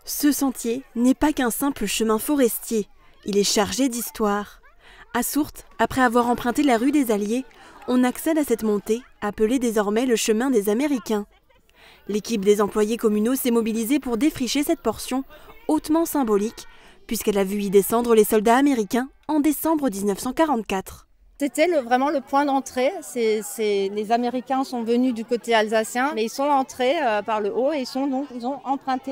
Ce sentier n'est pas qu'un simple chemin forestier, il est chargé d'histoire. À Sourtes, après avoir emprunté la rue des Alliés, on accède à cette montée, appelée désormais le chemin des Américains. L'équipe des employés communaux s'est mobilisée pour défricher cette portion hautement symbolique, puisqu'elle a vu y descendre les soldats américains en décembre 1944. C'était vraiment le point d'entrée. Les Américains sont venus du côté alsacien, mais ils sont entrés par le haut et ils ont emprunté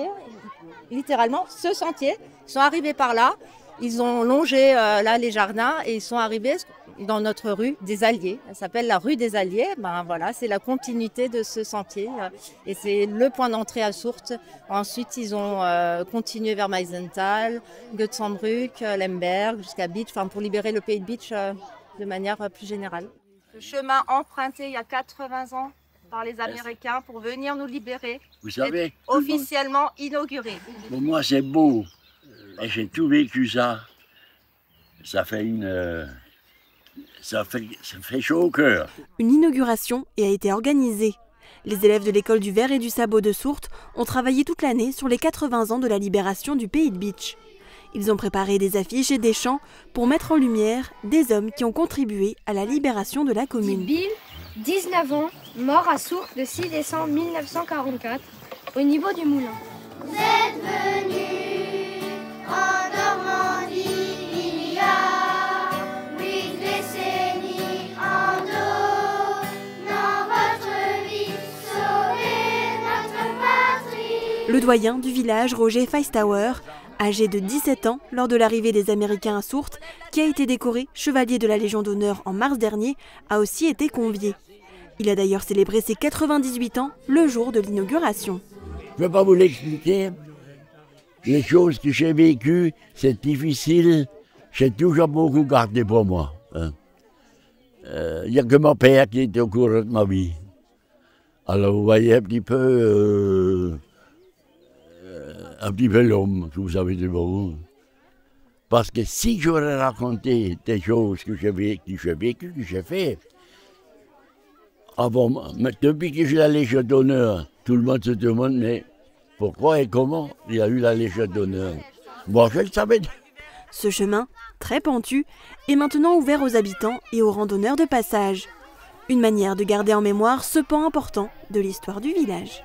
littéralement ce sentier. Ils sont arrivés par là, ils ont longé là les jardins et ils sont arrivés dans notre rue des Alliés. Elle s'appelle la rue des Alliés. Voilà, c'est la continuité de ce sentier et c'est le point d'entrée à Sourtes. Ensuite, ils ont continué vers Meisenthal, Götzambruck, Lemberg, jusqu'à Bitche, pour libérer le pays de Bitche de manière plus générale. Le chemin emprunté il y a 80 ans par les Américains pour venir nous libérer, vous savez, officiellement inauguré. Pour moi, c'est beau. Et j'ai tout vécu ça. Ça fait chaud au cœur. Une inauguration a été organisée. Les élèves de l'école du Ver et du Sabot de Sourtes ont travaillé toute l'année sur les 80 ans de la libération du pays de Bitche. Ils ont préparé des affiches et des chants pour mettre en lumière des hommes qui ont contribué à la libération de la commune. Bill, 19 ans, mort à Sourtes le 6 décembre 1944, au niveau du moulin. Vous êtes venus en Normandie il y a 8 décennies en dos. Dans votre vie, sauvez notre patrie. Le doyen du village, Roger Feistauer, âgé de 17 ans lors de l'arrivée des Américains à Sourtes, qui a été décoré chevalier de la Légion d'honneur en mars dernier, a aussi été convié. Il a d'ailleurs célébré ses 98 ans le jour de l'inauguration. Je ne peux pas vous l'expliquer. Les choses que j'ai vécues, c'est difficile. J'ai toujours beaucoup gardé pour moi. Il n'y a que mon père qui était au courant de ma vie. Alors vous voyez un petit peu l'homme que vous avez devant vous. Parce que si j'aurais raconté des choses que j'ai vécues, que j'ai fait, mais depuis que j'ai la Légion d'honneur, tout le monde se demande mais pourquoi et comment il a eu la Légion d'honneur. Moi, je le savais. Ce chemin, très pentu, est maintenant ouvert aux habitants et aux randonneurs de passage. Une manière de garder en mémoire ce pan important de l'histoire du village.